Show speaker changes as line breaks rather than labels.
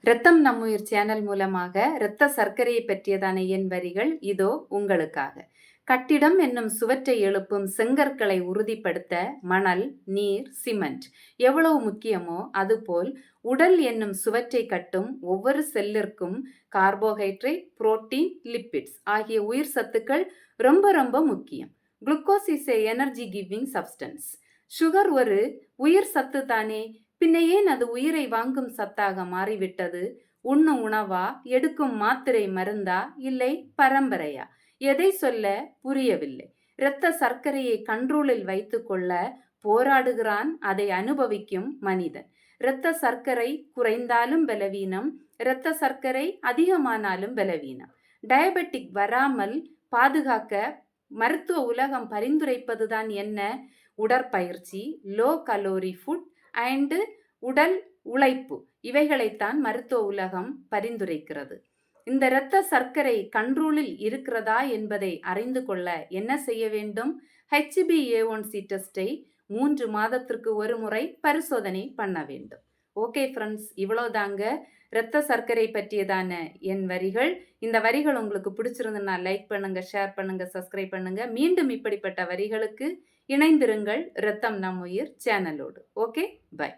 ரத்தம் நம்முயிர் சேனல் மூலமாக இரத்த சர்க்கரையை பற்றியதான என் வரிகள் இதோ உங்களுக்காக. கட்டிடம் என்னும் சுவற்றை எழுப்பும் செங்கற்களை உறுதிப்படுத்த மணல், நீர், சிமெண்ட் எவ்வளவு முக்கியமோ அதுபோல் உடல் என்னும் சுவற்றை கட்டும் ஒவ்வொரு செல்லிற்கும் கார்போஹைட்ரேட், புரோட்டீன், லிப்பிட்ஸ் ஆகிய உயிர் சத்துக்கள் ரொம்ப ரொம்ப முக்கியம். Glucose is a energy giving substance. Sugar ஒரு உயிர் சத்து தானே, பின்ன ஏன் அது உயிரை வாங்கும் சத்தாக மாறிவிட்டது? உண்ணும் உணவா, எடுக்கும் மாத்திரை மருந்தா, இல்லை பரம்பரையா? எதை சொல்ல புரியவில்லை. இரத்த சர்க்கரையை கண்ட்ரோலில் வைத்துக்கொள்ள போராடுகிறான் அதை அனுபவிக்கும் மனிதன். இரத்த சர்க்கரை குறைந்தாலும் பலவீனம், இரத்த சர்க்கரை அதிகமானாலும் பலவீனம். டயபெட்டிக் வராமல் பாதுகாக்க மருத்துவ உலகம் பரிந்துரைப்பதுதான் என்ன? உடற்பயிற்சி, லோ கலோரி ஃபுட் அண்ட் உடல் உழைப்பு, இவைகளைத்தான் மருத்துவ உலகம் பரிந்துரைக்கிறது. இந்த இரத்த சர்க்கரை கண்ட்ரோலில் இருக்கிறதா என்பதை அறிந்து கொள்ள என்ன செய்ய வேண்டும்? HbA1c டெஸ்டை 3 மாதத்திற்கு ஒரு முறை பரிசோதனை பண்ண வேண்டும். ஓகே ஃப்ரெண்ட்ஸ், இவ்வளோதாங்க இரத்த சர்க்கரை பற்றியதான என் வரிகள். இந்த வரிகள் உங்களுக்கு பிடிச்சிருந்துன்னா லைக் பண்ணுங்க, ஷேர் பண்ணுங்க, சப்ஸ்கிரைப் பண்ணுங்க. மீண்டும் இப்படிப்பட்ட வரிகளுக்கு இணைந்திருங்கள் ரத்தம் நம் உயிர் சேனலோடு. Okay, by.